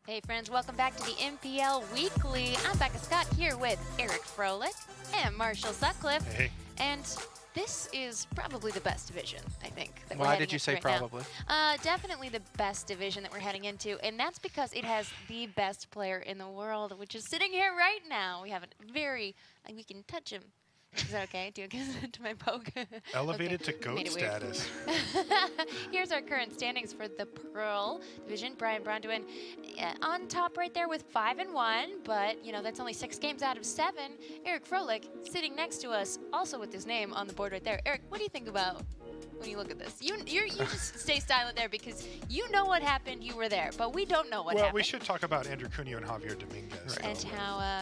Hey friends, welcome back to the MPL Weekly. I'm Becca Scott here with Eric Froehlich and Marshall Sutcliffe. Hey. And this is probably the best division, I think. That Why did you say probably? Definitely the best division that we're heading into, and that's because it has the best player in the world, which is sitting here right now. We have a very, we can touch him. Is that okay? Do you to my poke? Elevated Okay. to GOAT status. Here's our current standings for the Pearl division. Brian Braun-Duin on top right there with 5-1, but you know that's only 6 games out of 7. Eric Froehlich sitting next to us, also with his name on the board right there. Eric, what do you think about when you look at this? You just stay silent there because you know what happened. You were there, but we don't know what happened. Well, we should talk about Andrew Kineo and Javier Dominguez. And how.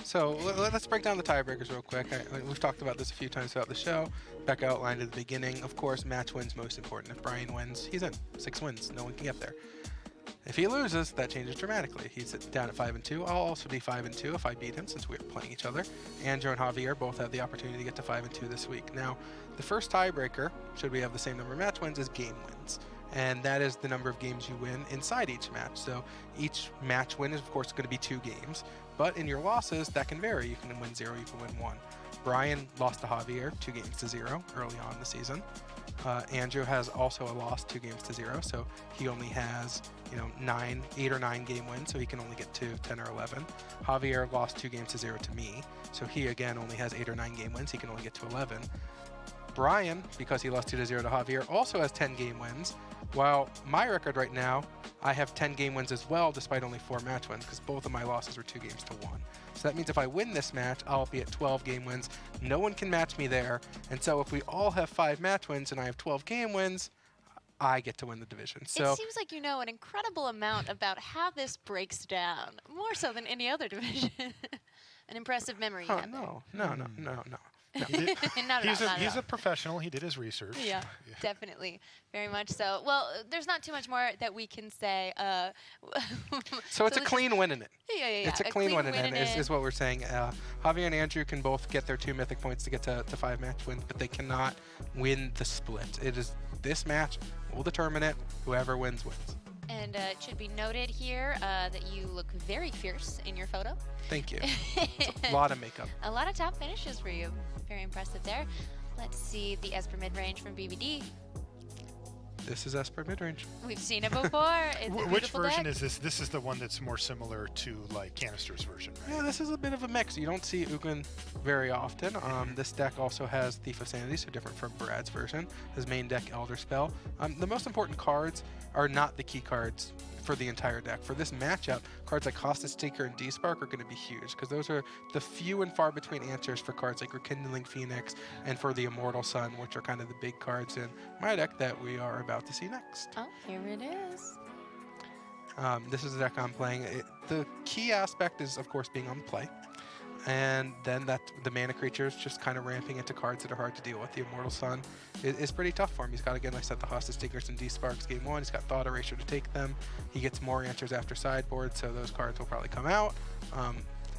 So let's break down the tiebreakers real quick. We've talked about this a few times throughout the show. Becca outlined at the beginning. Of course, match wins most important. If Brian wins, he's in. 6 wins. No one can get there. If he loses, that changes dramatically. He's down at 5-2. I'll also be 5-2 if I beat him, since we're playing each other. Andrew and Javier both have the opportunity to get to 5-2 this week. Now, the first tiebreaker, should we have the same number of match wins, is game wins. And that is the number of games you win inside each match. So each match win is, of course, going to be 2 games. But in your losses, that can vary. You can win 0, you can win 1. Brian lost to Javier 2-0 early on in the season. Andrew has also a loss 2-0, so he only has 8 or 9 game wins, so he can only get to 10 or 11. Javier lost 2-0 to me, so he again only has 8 or 9 game wins. He can only get to 11. Brian, because he lost 2-0 to Javier, also has 10 game wins, while my record right now, I have 10 game wins as well, despite only 4 match wins, because both of my losses were 2-1. So that means if I win this match, I'll be at 12 game wins. No one can match me there, and so if we all have 5 match wins and I have 12 game wins, I get to win the division. So it seems like you know an incredible amount about how this breaks down, more so than any other division. An impressive memory. Oh, no. He's a professional. He did his research. Yeah, definitely. Very much so. Well, there's not too much more that we can say. So it's a clean win in it. Yeah. It's a clean win in it, is what we're saying. Javier and Andrew can both get their 2 mythic points to get to 5 match wins, but they cannot win the split. It is this match will determine it. Whoever wins, wins. And it should be noted here that you look very fierce in your photo. Thank you. It's a lot of makeup. A lot of top finishes for you. Very impressive there. Let's see the Esper mid-range from BBD. This is Esper mid-range. We've seen it before. It's a Which version deck. is this? This is the one that's more similar to like Canister's version, right? Yeah, this is a bit of a mix. You don't see Ugin very often. This deck also has Thief of Sanity, so different from Brad's version. His main deck, Elder Spell. The most important cards are not the key cards for the entire deck. For this matchup, cards like Hostage Taker and D-Spark are going to be huge, because those are the few and far between answers for cards like Rekindling Phoenix and for the Immortal Sun, which are kind of the big cards in my deck that we are about to see next. Oh, here it is. This is the deck I'm playing. The key aspect is, of course, being on play. And then the mana creatures just kind of ramping into cards that are hard to deal with. The Immortal Sun is pretty tough for him. He's got, again, like I said, the Hostage Takers and D-Sparks game 1. He's got Thought Erasure to take them. He gets more answers after sideboard, so those cards will probably come out.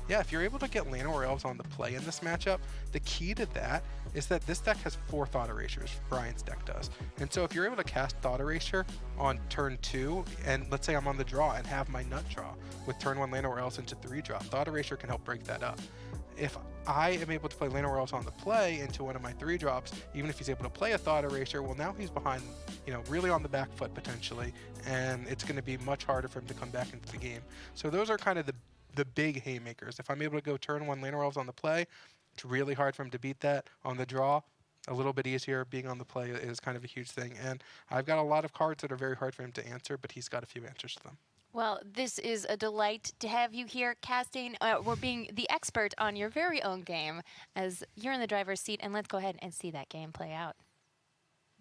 Yeah, if you're able to get Land or Elves on the play in this matchup, the key to that is that this deck has 4 Thought Erasures. Brian's deck does. And so if you're able to cast Thought Erasure on turn 2, and let's say I'm on the draw and have my nut draw with turn 1 Land or Elves into 3-drop, Thought Erasure can help break that up. If I am able to play Land or Elves on the play into one of my 3-drops, even if he's able to play a Thought Erasure, well, now he's behind, really on the back foot potentially, and it's going to be much harder for him to come back into the game. So those are kind of the big haymakers. If I'm able to go turn 1 Land or Elves on the play, it's really hard for him to beat that. On the draw, a little bit easier. Being on the play is kind of a huge thing. And I've got a lot of cards that are very hard for him to answer, but he's got a few answers to them. Well, this is a delight to have you here casting, or being the expert on your very own game, as you're in the driver's seat. And let's go ahead and see that game play out.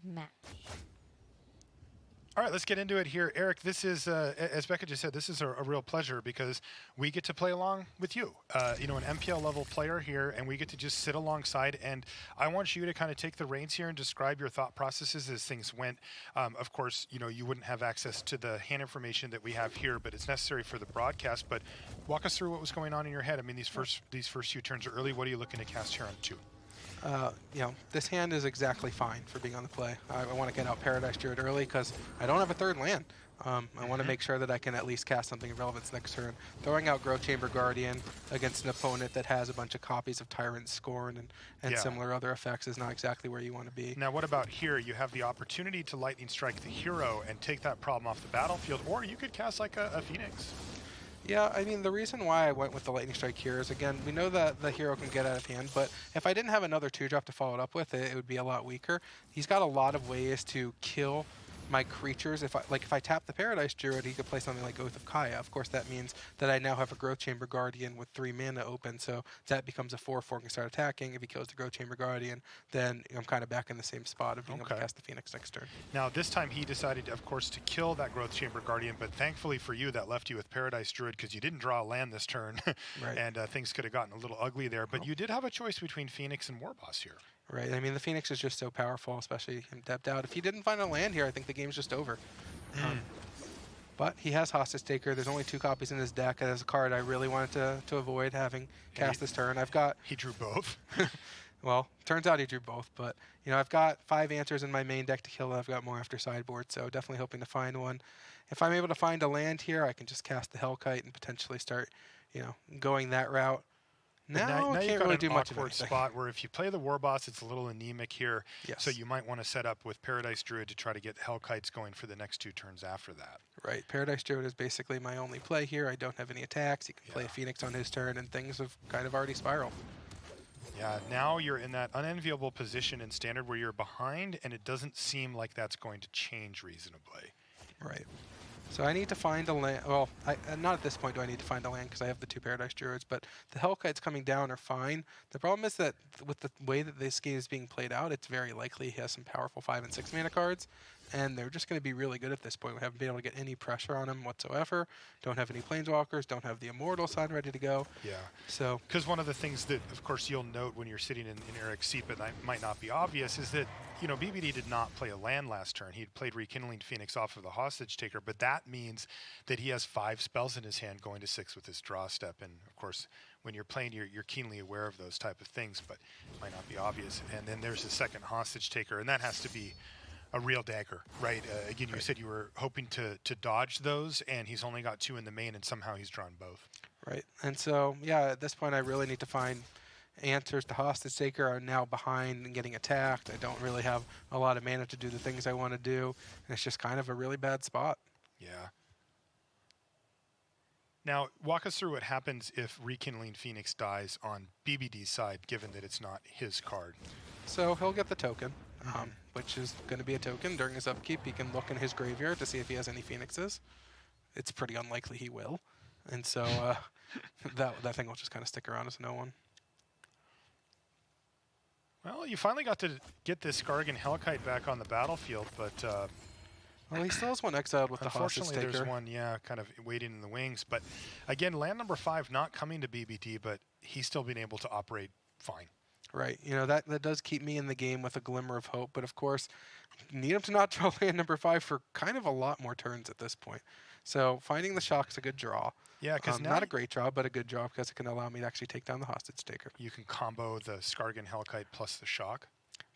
Match. All right, let's get into it here. Eric, this is, as Becca just said, this is a real pleasure because we get to play along with you, an MPL level player here, and we get to just sit alongside. And I want you to kind of take the reins here and describe your thought processes as things went. Of course, you wouldn't have access to the hand information that we have here, but it's necessary for the broadcast. But walk us through what was going on in your head. I mean, these first few turns are early. What are you looking to cast here on 2? This hand is exactly fine for being on the play. I want to get out Paradise Druid early because I don't have a 3rd land. I want to make sure that I can at least cast something of relevance next turn. Throwing out Growth Chamber Guardian against an opponent that has a bunch of copies of Tyrant Scorn and Yeah. similar other effects is not exactly where you want to be. Now, what about here? You have the opportunity to Lightning Strike the hero and take that problem off the battlefield, or you could cast like a Phoenix. Yeah, I mean, the reason why I went with the Lightning Strike here is, again, we know that the hero can get out of hand, but if I didn't have another 2-drop to follow it up with, it would be a lot weaker. He's got a lot of ways to kill my creatures. If I tap the Paradise Druid, he could play something like Oath of Kaya. Of course, that means that I now have a Growth Chamber Guardian with 3 mana open, so that becomes a 4/4 and can start attacking. If he kills the Growth Chamber Guardian, then I'm kind of back in the same spot of being able to cast the Phoenix next turn. Now, this time he decided, of course, to kill that Growth Chamber Guardian, but thankfully for you, that left you with Paradise Druid because you didn't draw a land this turn, Right. and things could have gotten a little ugly there. But you did have a choice between Phoenix and Warboss here. Right, I mean, the Phoenix is just so powerful, especially him tapped out. If he didn't find a land here, I think the game's just over. But he has Hostage Taker. There's only 2 copies in his deck. As a card I really wanted to avoid having cast this turn. I've got... He drew both. Well, turns out he drew both, but I've got 5 answers in my main deck to kill. I've got more after sideboard, so definitely hoping to find one. If I'm able to find a land here, I can just cast the Hellkite and potentially start, going that route. Now I can't really do much of awkward anything. spot where if you play the Warboss, it's a little anemic here. Yes. So you might want to set up with Paradise Druid to try to get Hellkites going for the next 2 turns after that. Right, Paradise Druid is basically my only play here. I don't have any attacks. He can play a Phoenix on his turn, and things have kind of already spiraled. Yeah, now you're in that unenviable position in Standard where you're behind, and it doesn't seem like that's going to change reasonably. Right. So I need to find a land. Well, not at this point do I need to find a land because I have the 2 Paradise Druids, but the Hellkites coming down are fine. The problem is that with the way that this game is being played out, it's very likely he has some powerful 5 and 6 mana cards, and they're just going to be really good at this point. We haven't been able to get any pressure on him whatsoever. Don't have any Planeswalkers, don't have the Immortal sign ready to go. Yeah. So, because one of the things that, of course, you'll note when you're sitting in Eric's seat, but that might not be obvious, is that, BBD did not play a land last turn. He played Rekindling Phoenix off of the Hostage Taker, but that means that he has 5 spells in his hand going to 6 with his draw step. And, of course, when you're playing, you're keenly aware of those type of things, but it might not be obvious. And then there's a second Hostage Taker, and that has to be a real dagger, right? Again, you said you were hoping to dodge those, and he's only got 2 in the main, and somehow he's drawn both. right. And so, yeah, at this point I really need to find answers. The Hostage Taker are now behind and getting attacked. I don't really have a lot of mana to do the things I want to do, and it's just kind of a really bad spot. Yeah. Now, walk us through what happens if Rekindling Phoenix dies on BBD's side, given that it's not his card. So he'll get the token, which is going to be a token. During his upkeep, he can look in his graveyard to see if he has any Phoenixes. It's pretty unlikely he will. And so that thing will just kind of stick around as no one. Well, you finally got to get this Skargan Hellkite back on the battlefield, but Well, he still has one exiled with the Hostage unfortunately Taker. there's one, kind of waiting in the wings. But again, land number 5 not coming to BBD, but he's still being able to operate fine. Right. That does keep me in the game with a glimmer of hope. But, of course, need him to not draw land number 5 for kind of a lot more turns at this point. So finding the shock is a good draw. Yeah, because now not a great draw, but a good draw because it can allow me to actually take down the Hostage Taker. you can combo the Skargan Hellkite plus the shock.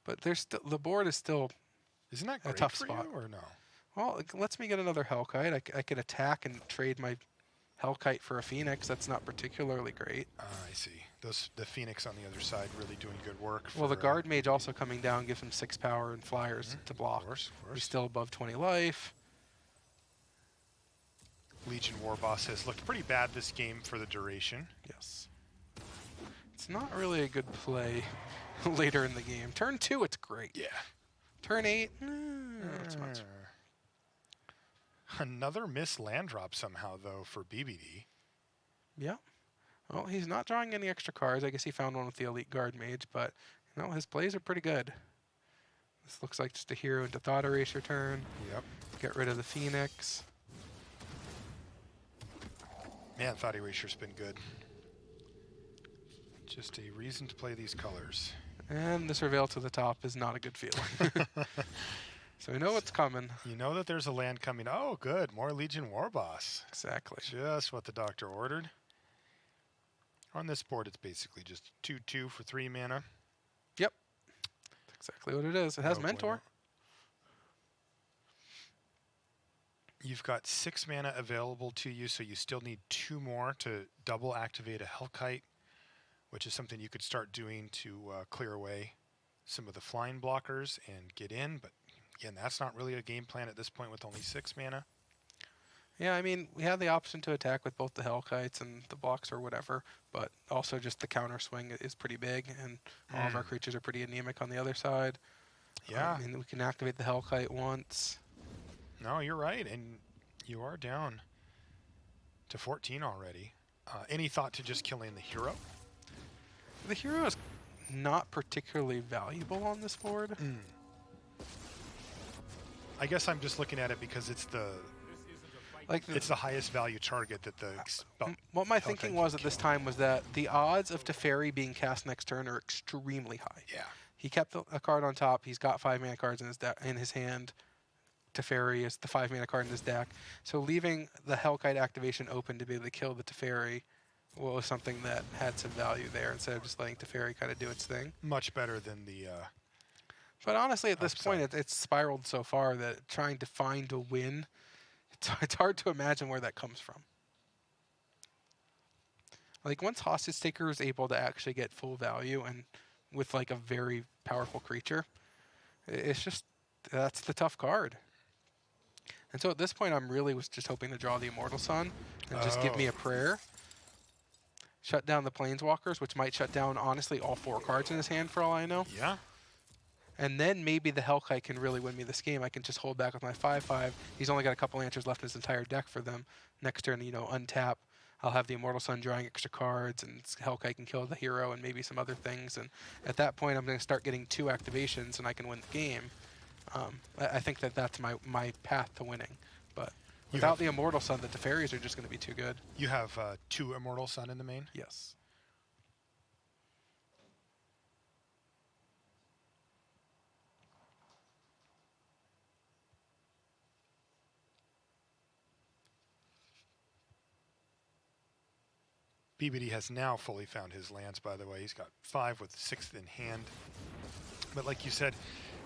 But the board is still Isn't that a great tough for spot. you, or no? Well, it lets me get another Hellkite. I could attack and trade my Hellkite for a Phoenix. That's not particularly great. I see. The Phoenix on the other side really doing good work. Well, the for, Guard Mage also coming down gives him 6 power and flyers to block. Of course. He's still above 20 life. Legion Warboss has looked pretty bad this game for the duration. Yes. It's not really a good play later in the game. Turn 2, it's great. Yeah. Turn 8, not so much. Another missed land drop somehow, though, for BBD. Yeah. Well, he's not drawing any extra cards. I guess he found one with the Elite Guard Mage, but his plays are pretty good. This looks like just a hero into Thought Erasure turn. Yep. Get rid of the Phoenix. Man, Thought Eraser's been good. Just a reason to play these colors. And the Surveil to the top is not a good feeling. So we know what's coming. You know that there's a land coming. Oh, good. More Legion Warboss. Exactly. Just what the doctor ordered. On this board, it's basically just 2/2 for 3 mana. Yep. That's exactly what it is. It has Oh, Mentor. You've got 6 mana available to you, so you still need 2 more to double activate a Hellkite, which is something you could start doing to clear away some of the flying blockers and get in. But again, that's not really a game plan at this point with only 6 mana. Yeah, I mean, we have the option to attack with both the Hellkites and the blocks or whatever, but also just the counter swing is pretty big, and all of our creatures are pretty anemic on the other side. Yeah. I mean, we can activate the Hellkite once. No, you're right, and you are down to 14 already. Any thought to just killing the hero? The hero is not particularly valuable on this board. I guess I'm just looking at it because it's the it's the highest value target that the what my thinking was at this time was that the odds of Teferi being cast next turn are extremely high. Yeah. He kept a card on top. He's got 5 mana cards in his hand. Teferi is the 5 mana card in his deck. So leaving the Hellkite activation open to be able to kill the Teferi was something that had some value there instead of just letting Teferi kind of do its thing. Much better than the But honestly, at this point, it's spiraled so far that trying to find a win, it's hard to imagine where that comes from. Like, once Hostage Taker is able to actually get full value and with, like, a very powerful creature, it's just, that's the tough card. And so at this point, I'm really was just hoping to draw the Immortal Sun and just give me a prayer. Shut down the Planeswalkers, which might shut down, honestly, all 4 cards in his hand for all I know. Yeah. And then maybe the Hellkite can really win me this game. I can just hold back with my 5/5. He's only got a couple answers left in his entire deck for them. Next turn, untap. I'll have the Immortal Sun drawing extra cards, and Hellkite can kill the hero and maybe some other things. And at that point, I'm going to start getting 2 activations, and I can win the game. I think that that's my path to winning. But without the Immortal Sun, the Teferis are just going to be too good. You have 2 Immortal Sun in the main? Yes. BBD has now fully found his lands, by the way. He's got 5 with 6th in hand. But like you said,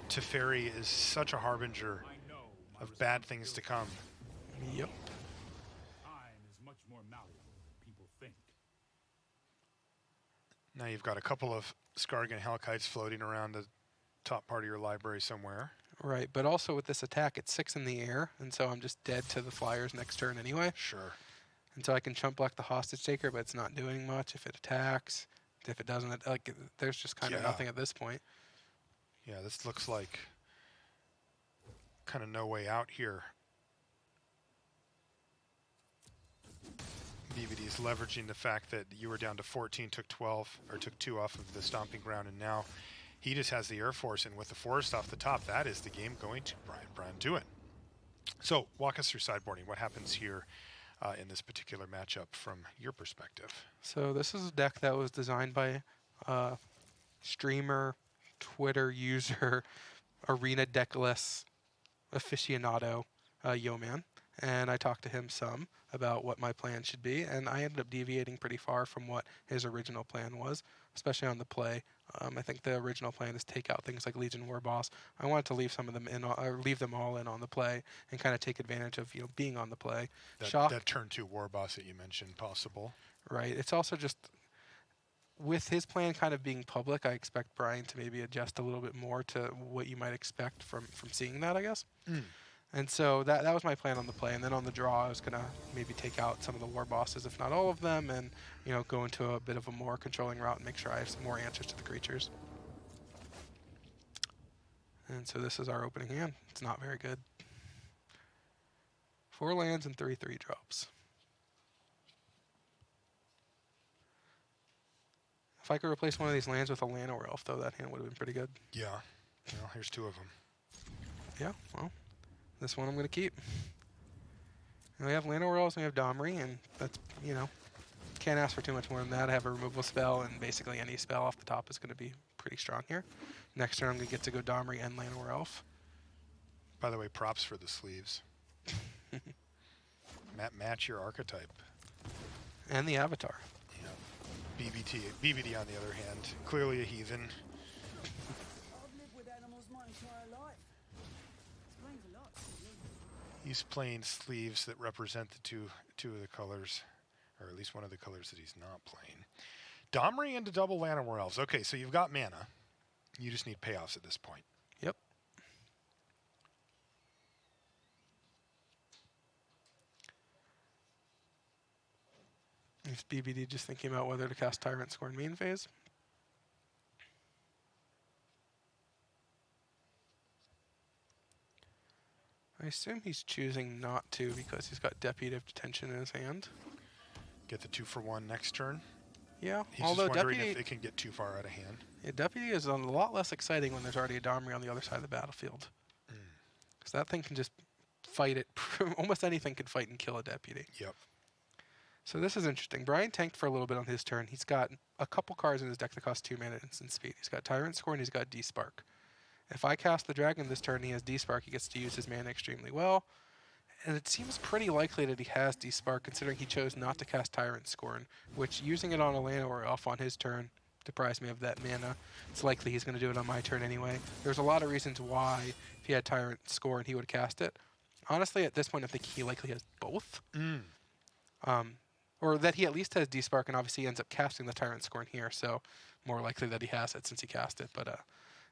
Teferi is such a harbinger of bad things to come. Yep. Time is much more malleable than people think. Now you've got a couple of Skargan Hellkites floating around the top part of your library somewhere. Right, but also with this attack, it's 6 in the air, and so I'm just dead to the Flyers next turn anyway. Sure. And so I can chump block the Hostage Taker, but it's not doing much if it attacks. If it doesn't, there's just kind of nothing at this point. Yeah, this looks like kind of no way out here. BBD is leveraging the fact that you were down to 14, took 12, or took 2 off of the stomping ground, and now he just has the Air Force, and with the forest off the top, that is the game going to Brian Braun-Duin. So walk us through sideboarding. What happens here in this particular matchup from your perspective? So this is a deck that was designed by streamer, Twitter user, arena deckless aficionado, Yo-Man. And I talked to him some about what my plan should be, and I ended up deviating pretty far from what his original plan was, especially on the play. I think the original plan is take out things like Legion War Boss. I wanted to leave some of them in, or leave them all in on the play, and kind of take advantage of being on the play. That turn 2 War Boss that you mentioned possible. Right. It's also just with his plan kind of being public, I expect Brian to maybe adjust a little bit more to what you might expect from seeing that, I guess. And so that was my plan on the play. And then on the draw, I was going to maybe take out some of the war bosses, if not all of them, and go into a bit of a more controlling route and make sure I have some more answers to the creatures. And so this is our opening hand. It's not very good. 4 lands and 3 3-drops. If I could replace one of these lands with a Llanowar Elf, though, that hand would have been pretty good. Yeah. Well, here's 2 of them. Yeah, well, this one I'm going to keep. And we have Llanowar Elves and we have Domri, and that's, can't ask for too much more than that. I have a removal spell, and basically any spell off the top is going to be pretty strong here. Next turn, I'm going to get to go Domri and Llanowar Elf. By the way, props for the sleeves. Match your archetype. And the avatar. BBD on the other hand, clearly a heathen. I've lived with animals my entire life. Explains a lot. He's playing sleeves that represent the two of the colors, or at least one of the colors that he's not playing. Domri into double Llanowar Elves. Okay, so you've got mana. You just need payoffs at this point. Yep. Is BBD just thinking about whether to cast Tyrant Scorn main phase? I assume he's choosing not to because he's got Deputy of Detention in his hand. Get the 2-for-1 next turn. Yeah, He's although just wondering Deputy, if it can get too far out of hand. yeah, Deputy is a lot less exciting when there's already a Domri on the other side of the battlefield. Because that thing can just fight it. Almost anything can fight and kill a Deputy. Yep. So this is interesting. Brian tanked for a little bit on his turn. He's got a couple cards in his deck that cost 2 mana instant speed. He's got Tyrant Scorn and he's got D-Spark. If I cast the Dragon this turn and he has D-Spark, he gets to use his mana extremely well. And it seems pretty likely that he has D-Spark, considering he chose not to cast Tyrant Scorn, which using it on a Llanowar Elf on his turn deprives me of that mana. It's likely he's going to do it on my turn anyway. There's a lot of reasons why, if he had Tyrant Scorn, he would cast it. Honestly, at this point, I think he likely has both. Or that he at least has D-Spark, and obviously he ends up casting the Tyrant Scorn here, so more likely that he has it since he cast it. But,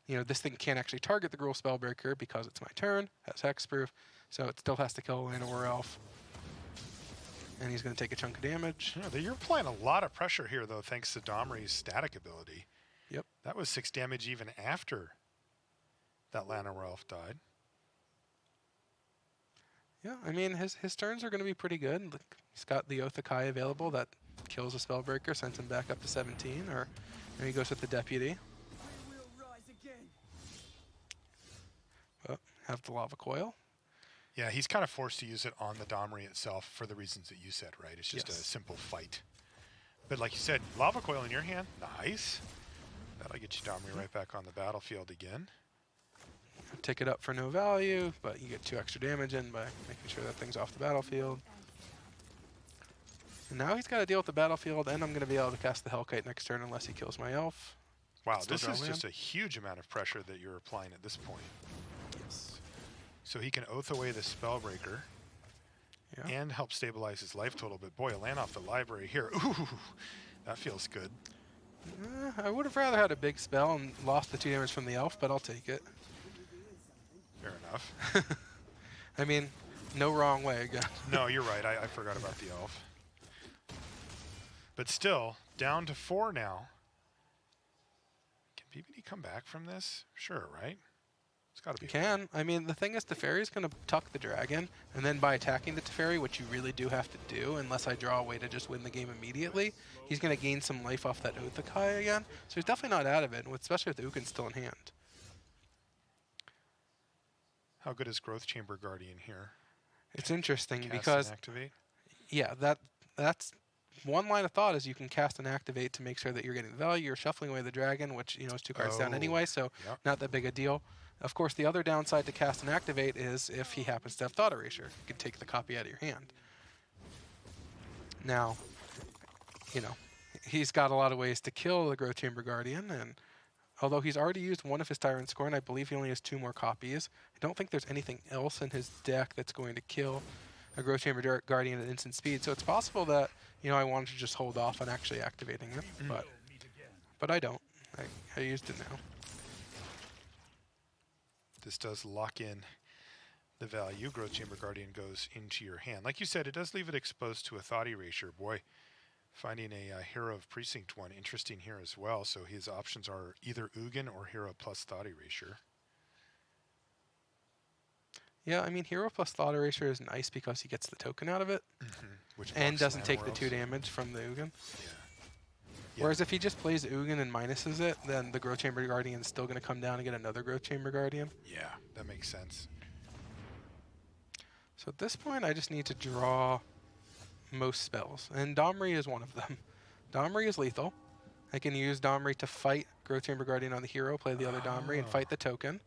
you know, this thing can't actually target the Gruul Spellbreaker because it's my turn, has hexproof, so it still has to kill a Llanowar Elf. And he's going to take a chunk of damage. Yeah, you're applying a lot of pressure here, though, thanks to Domri's static ability. Yep. That was 6 damage even after that Llanowar Elf died. Yeah, I mean, his turns are going to be pretty good. Look, he's got the Oath of Kai available that kills a Spellbreaker, sends him back up to 17, or and he goes with the Deputy. But have the Lava Coil. Yeah, he's kind of forced to use it on the Domri itself for the reasons that you said, right? It's just Yes. a simple fight. But like you said, Lava Coil in your hand, nice. That'll get you Domri right back on the battlefield again. Take it up for no value, but you get 2 extra damage in by making sure that thing's off the battlefield. And now he's got to deal with the battlefield, and I'm going to be able to cast the Hellkite next turn unless he kills my elf. Wow, Still this draw is land. just a huge amount of pressure that you're applying at this point. Yes. So he can Oath away the Spellbreaker Yeah. and help stabilize his life total. But boy, a land off the library here. Ooh, that feels good. I would have rather had a big spell and lost the 2 damage from the elf, but I'll take it. Fair enough. I mean, no wrong way again. No, you're right. I forgot about the elf. But still, down to 4 now. Can PBD come back from this? Sure, right? It's got to be. You can. I mean, the thing is, Teferi's going to tuck the dragon, and then by attacking the Teferi, which you really do have to do, unless I draw a way to just win the game immediately, he's going to gain some life off that Oath of Kai again. So he's definitely not out of it, especially with Ugin still in hand. How good is Growth Chamber Guardian here? It's interesting Cast because, and activate. yeah, that's one line of thought is you can cast and activate to make sure that you're getting the value. You're shuffling away the dragon, which, you know, is 2 cards down Oh, anyway, so yep. not that big a deal. Of course, the other downside to cast and activate is if he happens to have Thought Erasure, you can take the copy out of your hand. Now, you know, he's got a lot of ways to kill the Growth Chamber Guardian, and although he's already used one of his Tyrant Scorn, I believe he only has 2 more copies. I don't think there's anything else in his deck that's going to kill a Growth Chamber Guardian at instant speed, so it's possible that, you know, I wanted to just hold off on actually activating it, but I don't. I used it now. This does lock in the value. Growth Chamber Guardian goes into your hand. Like you said, it does leave it exposed to a Thought Erasure. Boy, finding a Hero of Precinct 1 interesting here as well. So his options are either Ugin or Hero plus Thought Erasure. Yeah, I mean, Hero plus Thought Erasure is nice because he gets the token out of it, Which and blocks doesn't take the Llanowar 2 Elves. damage from the Ugin. Yeah. Whereas if he just plays Ugin and minuses it, then the Growth Chamber Guardian is still going to come down and get another Growth Chamber Guardian. Yeah, that makes sense. So at this point, I just need to draw most spells, and Domri is one of them. Domri is lethal. I can use Domri to fight Growth Chamber Guardian on the hero, play the other Domri, and fight the token.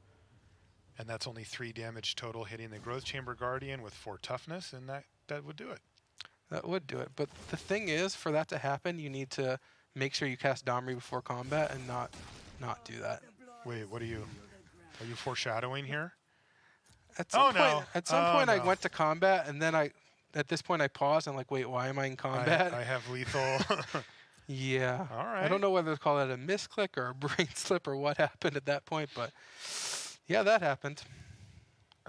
And that's only 3 damage total hitting the Growth Chamber Guardian with 4 toughness, and that would do it. That would do it. But the thing is, for that to happen, you need to make sure you cast Domri before combat and not do that. Wait, what are you foreshadowing here? At some Oh, point, no. at some Oh, point I no. went to combat, and then at this point I paused. I'm like, wait, why am I in combat? I have lethal. Yeah. All right. I don't know whether to call it a misclick or a brain slip or what happened at that point, but yeah, that happened.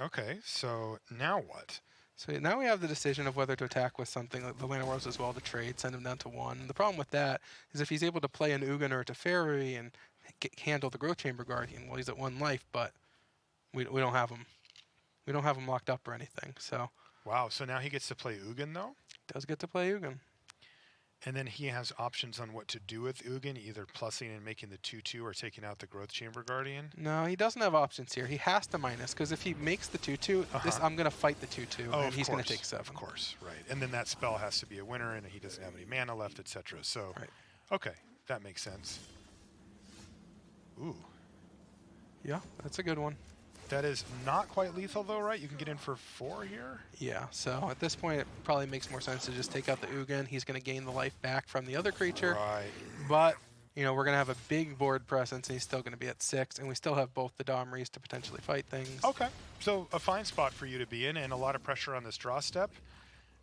Okay, so now what? So now we have the decision of whether to attack with something like the Land of Worlds as well to trade, send him down to 1. The problem with that is if he's able to play an Ugin or a Teferi and handle the Growth Chamber Guardian, well, he's at 1 life, but we don't have him. We don't have him locked up or anything, so. Wow, so now he gets to play Ugin, though? Does get to play Ugin. And then he has options on what to do with Ugin, either plussing and making the 2/2 or taking out the Growth Chamber Guardian. No, he doesn't have options here. He has to minus, because if he makes the 2/2, I'm going to fight the 2/2, and he's going to take 7. Of course, right. And then that spell has to be a winner, and he doesn't have any mana left, etc. So, Right. Okay, that makes sense. Ooh, Yeah, that's a good one. that is not quite lethal, though, right? You can get in for 4 here? Yeah, so at this point, it probably makes more sense to just take out the Ugin. He's going to gain the life back from the other creature. Right. But, you know, we're going to have a big board presence, and he's still going to be at 6, and we still have both the Domries to potentially fight things. Okay, so a fine spot for you to be in, and a lot of pressure on this draw step.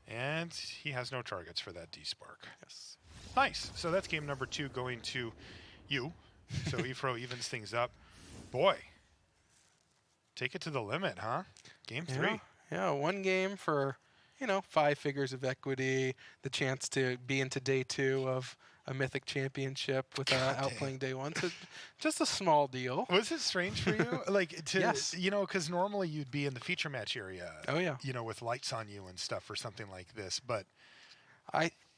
And he has no targets for that D-Spark. Yes. Nice. So that's game number 2 going to you. So Ifro evens things up. Boy, take it to the limit, huh? Game 3. Yeah, 1 game for, you know, 5 figures of equity, the chance to be into day 2 of a Mythic Championship without outplaying day 1. So just a small deal. Was it strange for you? Like, to, Yes. you know, because normally you'd be in the feature match area. Oh, yeah. You know, with lights on you and stuff or something like this. But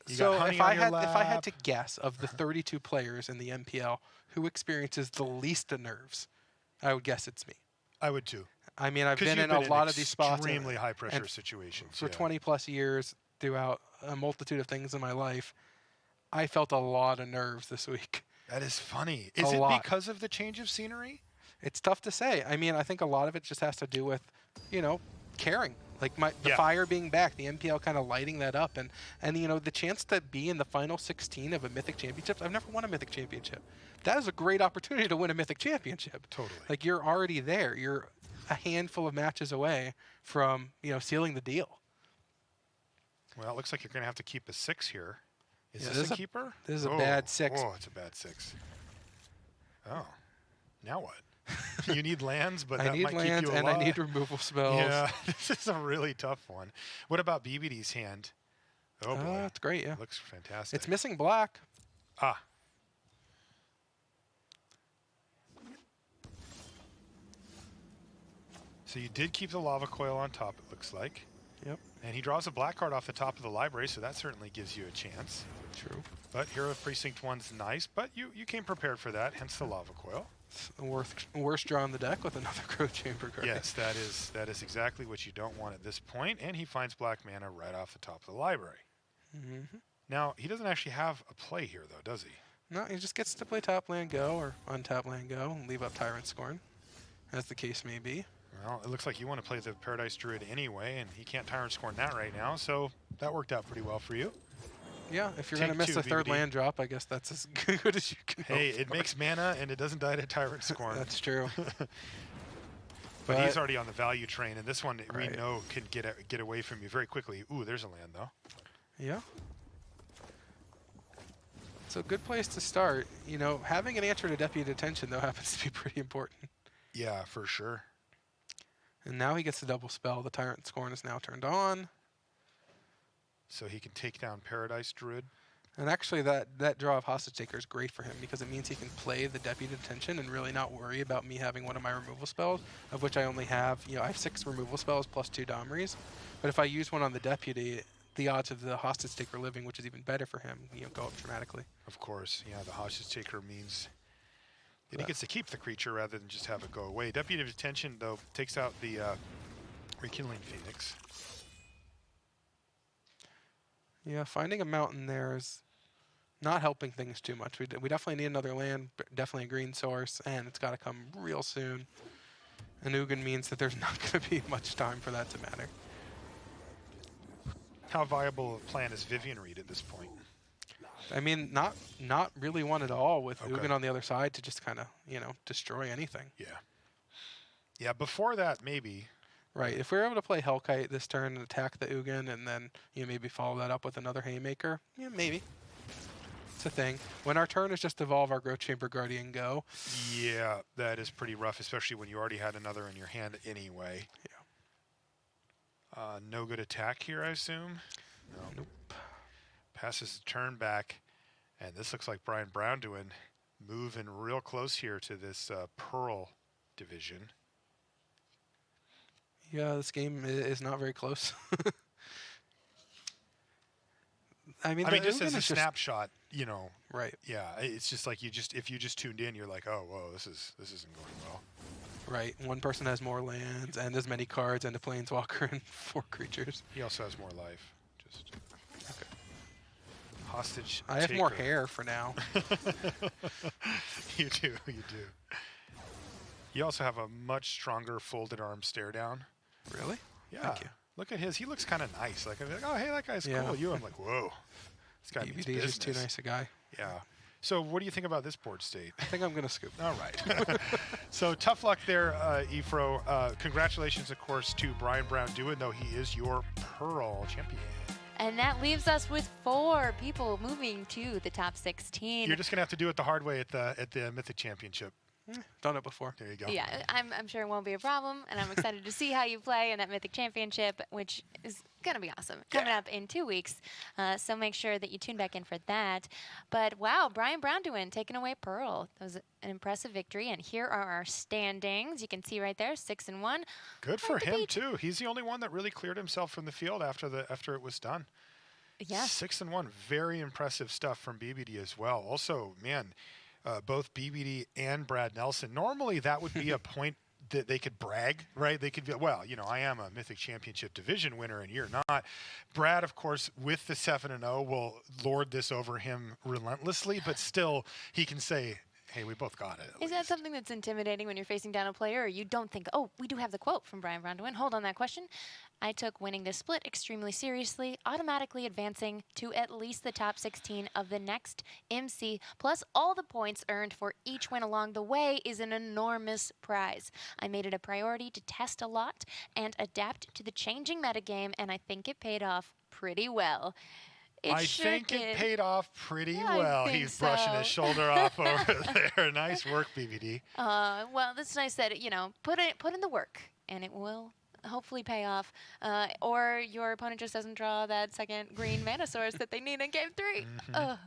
You So got honey if on I your had lap. to guess of the 32 players in the MPL who experiences the least of nerves, I would guess it's me. I would too. I mean, I've 'Cause been you've in a lot of these spots extremely high pressure and situations. for yeah. 20 plus years throughout a multitude of things in my life. I felt a lot of nerves this week. That is funny. Is A it lot. because of the change of scenery? It's tough to say. I mean, I think a lot of it just has to do with, you know, caring. Like the Yeah. fire being back, the MPL kind of lighting that up, and you know, the chance to be in the final 16 of a Mythic Championship. I've never won a Mythic Championship. That is a great opportunity to win a Mythic Championship. Totally. Like you're already there. You're a handful of matches away from, you know, sealing the deal. Well, it looks like you're going to have to keep a 6 here. Is Yeah, this this a is a- keeper? this is a bad 6. Oh, it's a bad 6. Oh. Now what? You need lands, but I that need might lands keep you and alive. I need removal spells. Yeah, this is a really tough one. What about BBD's hand? Oh, boy. It's great, yeah. Looks fantastic. It's missing black. Ah. So you did keep the lava coil on top, it looks like. Yep, And he draws a black card off the top of the library, so that certainly gives you a chance. true. But Hero of Precinct 1's nice, but you came prepared for that, hence the lava coil. It's the worst draw on the deck with another Growth Chamber card. Yes, that is exactly what you don't want at this point, and he finds black mana right off the top of the library. Mm-hmm. Now, he doesn't actually have a play here, though, does he? No, he just gets to play top land go or untap land go and leave up Tyrant Scorn, as the case may be. Well, it looks like you want to play the Paradise Druid anyway, and he can't Tyrant Scorn that right now, so that worked out pretty well for you. Yeah, if you're Take going to miss 2, a third BBD. land drop, I guess that's as good as you can Hey, hope it for. makes mana, and it doesn't die to Tyrant Scorn. That's true. But he's already on the value train, and this one we Right. know can get away from you very quickly. Ooh, there's a land, though. Yeah. So good place to start. You know, having an answer to deputy detention, though, happens to be pretty important. Yeah, for sure. And now he gets the double spell. The Tyrant Scorn is now turned on. So he can take down Paradise Druid. And actually, that draw of Hostage Taker is great for him because it means he can play the Deputy Detention and really not worry about me having one of my removal spells, of which I only have, you know, I have 6 removal spells plus 2 Domries. But if I use one on the Deputy, the odds of the Hostage Taker living, which is even better for him, you know, go up dramatically. Of course, yeah, the Hostage Taker means that he gets to keep the creature rather than just have it go away. Deputy Detention, though, takes out the Rekindling Phoenix. Yeah, finding a mountain there is not helping things too much. We definitely need another land, definitely a green source, and it's got to come real soon. And Ugin means that there's not going to be much time for that to matter. How viable a plan is Vivian Reed at this point? I mean, not really one at all with Okay. Ugin on the other side to just kind of, you know, destroy anything. Yeah. Yeah, before that, maybe. Right. If we're able to play Hellkite this turn and attack the Ugin and then maybe follow that up with another Haymaker, yeah, maybe. It's a thing. When our turn is just evolve our Growth Chamber Guardian go. Yeah, that is pretty rough, especially when you already had another in your hand anyway. Yeah. No good attack here, I assume? No. Nope. Passes the turn back, and this looks like Brian Braun-Duin moving real close here to this Pearl division. Yeah, this game is not very close. I mean, just as Ugin a is snapshot, right. Yeah, it's just like if you just tuned in, you're like, oh, whoa, this isn't going well. Right. One person has more lands and as many cards and a planeswalker and 4 creatures. He also has more life. Just Okay. hostage. I have more taker. hair for now. You do. You also have a much stronger folded arm stare down. Really? Yeah. Thank you. Look at his. He looks kind of nice. Like, I'm like, oh, hey, that guy's Yeah. cool. I'm like, whoa. This guy means BBD is just too business. nice a guy. Yeah. So what do you think about this board state? I think I'm going to scoop. All right. So tough luck there, Efro. Congratulations, of course, to Brian Braun-Duin, though he is your Pearl champion. And that leaves us with 4 people moving to the top 16. You're just going to have to do it the hard way at the Mythic Championship. Done it before. There you go. Yeah, I'm sure it won't be a problem, and I'm excited to see how you play in that Mythic Championship, which is going to be awesome. Coming up in 2 weeks, so make sure that you tune back in for that. But wow, Brian Braun-Duin taking away Pearl. That was an impressive victory, and here are our standings. You can see right there, 6-1. Good for Hard to him, beat. too. He's the only one that really cleared himself from the field after it was done. Yeah. 6-1. Very impressive stuff from BBD as well. Also, man, both BBD and Brad Nelson. Normally, that would be a point that they could brag, right? They could be, well, I am a Mythic Championship division winner and you're not. Brad, of course, with the 7-0 will lord this over him relentlessly, but still he can say, hey, we both got it. Is that something that's intimidating when you're facing down a player, or you don't think, oh, we do have the quote from Brian Braun-Duin? Hold on that question. I took winning this split extremely seriously, automatically advancing to at least the top 16 of the next MC, plus all the points earned for each win along the way is an enormous prize. I made it a priority to test a lot and adapt to the changing metagame, and I think it paid off pretty well. I think it paid off pretty Yeah, well. I think He's brushing so. his shoulder off over there. Nice work, BBD. Well, that's nice that, put in the work, and it will hopefully pay off. Or your opponent just doesn't draw that second green mana source that they need in game 3. Ugh,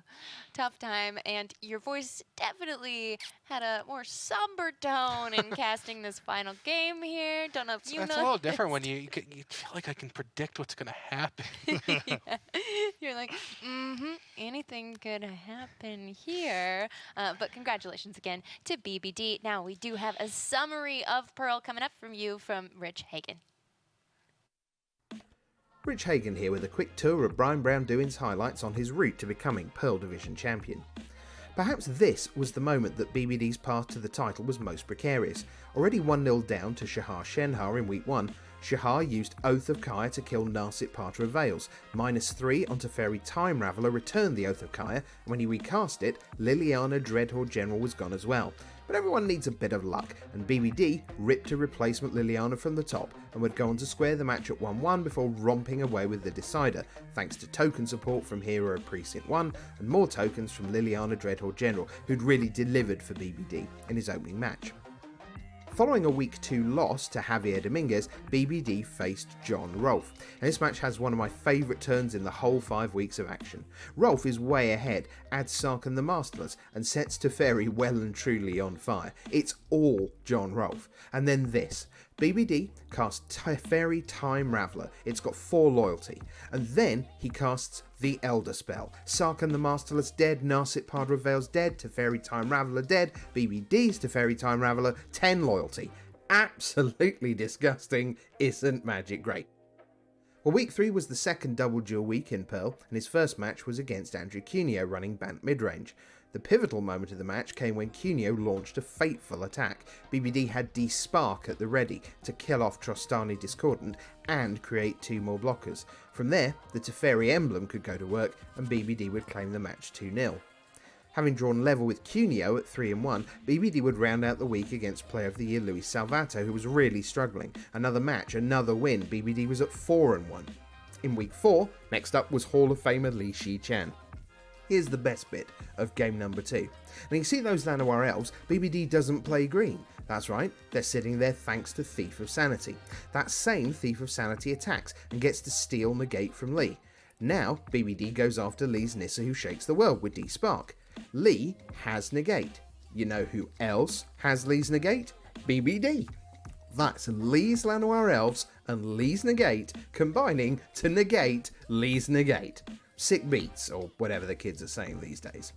tough time. And your voice definitely had a more somber tone in casting this final game here. Don't know if you know. It's a little different when you feel like I can predict what's going to happen. Yeah. You're like, anything could happen here. But congratulations again to BBD. Now we do have a summary of Pearl coming up from you from Rich Hagen. Rich Hagen here with a quick tour of Brian Braun-Duin's highlights on his route to becoming Pearl Division champion. Perhaps this was the moment that BBD's path to the title was most precarious. Already 1-0 down to Shahar Shenhar in week 1, Shahar used Oath of Kaya to kill Narset Parter of Veils. -3 on Teferi Time Raveler returned the Oath of Kaya, and when he recast it, Liliana Dreadhorde General was gone as well. But everyone needs a bit of luck, and BBD ripped a replacement Liliana from the top and would go on to square the match at 1-1 before romping away with the decider, thanks to token support from Hero of Precinct 1 and more tokens from Liliana Dreadhorde General, who'd really delivered for BBD in his opening match. Following a week 2 loss to Javier Dominguez, BBD faced John Rolfe. And this match has one of my favourite turns in the whole 5 weeks of action. Rolfe is way ahead, adds Sarkhan the Masterless, and sets Teferi well and truly on fire. It's all John Rolfe. And then this. BBD casts Teferi Time Raveler. It's got 4 loyalty. And then he casts the Elder Spell. Sarkhan the Masterless dead, Narset Parter of Veils dead, Teferi Time Raveler dead, BBD's Teferi Time Raveler 10 loyalty. Absolutely disgusting. Isn't Magic great? Well, week 3 was the second double duel week in Pearl, and his first match was against Andrew Kineo running Bant midrange. The pivotal moment of the match came when Kineo launched a fateful attack. BBD had D-Spark at the ready to kill off Trostani Discordant and create 2 more blockers. From there, the Teferi emblem could go to work and BBD would claim the match 2-0. Having drawn level with Kineo at 3-1, BBD would round out the week against Player of the Year Luis Salvato, who was really struggling. Another match, another win, BBD was at 4-1. In week 4, next up was Hall of Famer Xi Chen. Here's the best bit of game number 2. And you see those Llanowar elves, BBD doesn't play green. That's right, they're sitting there thanks to Thief of Sanity. That same Thief of Sanity attacks and gets to steal negate from Lee. Now, BBD goes after Lee's Nissa who shakes the world with D-Spark. Lee has negate. You know who else has Lee's negate? BBD. That's Lee's Llanowar elves and Lee's negate combining to negate Lee's negate. Sick beats, or whatever the kids are saying these days.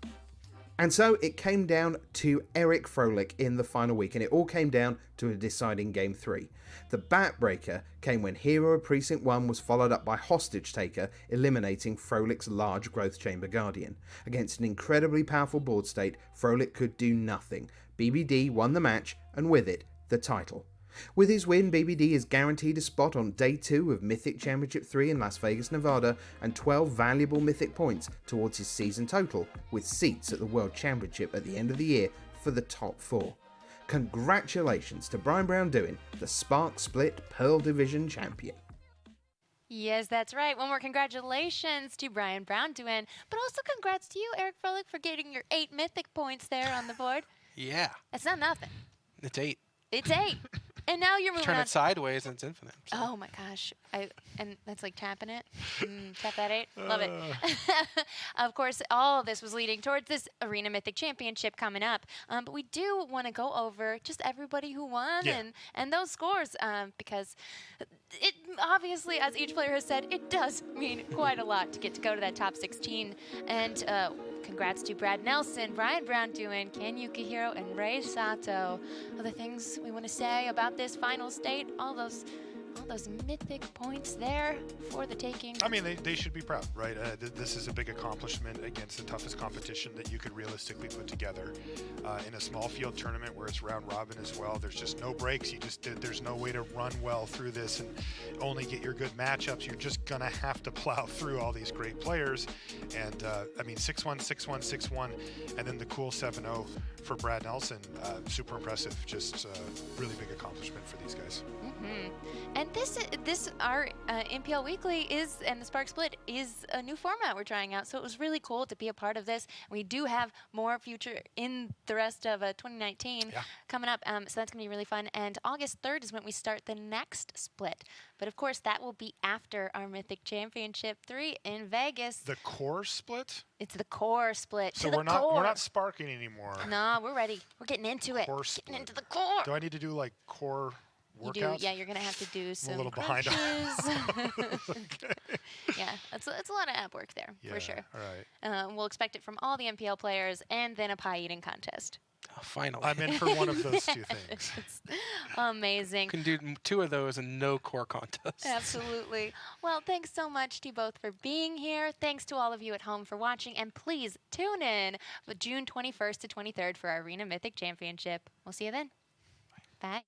And so it came down to Eric Froehlich in the final week, and it all came down to a deciding game 3. The backbreaker came when Hero of Precinct 1 was followed up by Hostage Taker, eliminating Froehlich's large Growth Chamber Guardian. Against an incredibly powerful board state, Froehlich could do nothing. BBD won the match, and with it, the title. With his win, BBD is guaranteed a spot on Day 2 of Mythic Championship 3 in Las Vegas, Nevada, and 12 valuable Mythic points towards his season total, with seats at the World Championship at the end of the year for the top 4. Congratulations to Brian Braun-Duin, the Spark Split Pearl Division champion. Yes, that's right. One more congratulations to Brian Braun-Duin, but also congrats to you, Eric Froehlich, for getting your 8 Mythic points there on the board. Yeah. That's not nothing. It's 8. It's 8. And now you're moving Turn on. it sideways and it's infinite. So. Oh my gosh. And that's like tapping it. Tap that 8. Love it. Of course, all of this was leading towards this Arena Mythic Championship coming up. But we do want to go over just everybody who won and those scores because it obviously, as each player has said, it does mean quite a lot to get to go to that top 16. And congrats to Brad Nelson, Brian Braun-Duin, Ken Yukihiro, and Ray Sato. Other things we want to say about this final state, all those mythic points there for the taking. I mean, they should be proud, right? This is a big accomplishment against the toughest competition that you could realistically put together in a small field tournament where it's round robin as well. There's just no breaks. There's no way to run well through this and only get your good matchups. You're just gonna have to plow through all these great players. And I mean, 6-1, 6-1, 6-1, and then the cool 7-0 for Brad Nelson. Super impressive. Just really big accomplishment for these guys. And this our MPL Weekly and the Spark Split is a new format we're trying out, so it was really cool to be a part of this. We do have more future in the rest of 2019 coming up, so that's going to be really fun. And August 3rd is when we start the next split. But of course, that will be after our Mythic Championship 3 in Vegas. The core split? It's the core split. So we're not sparking anymore. No, we're ready. We're getting into it. Core split. Getting into the core. Do I need to do like core workouts? Yeah, you're going to have to do some I'm a little behind. Okay. Yeah, it's a lot of app work there, for sure. All right. We'll expect it from all the MPL players and then a pie eating contest. Oh, finally. I'm in for one of those two things. Amazing. Can do 2 of those and no core contests. Absolutely. Well, thanks so much to you both for being here. Thanks to all of you at home for watching. And please tune in for June 21st to 23rd for our Arena Mythic Championship. We'll see you then. Bye.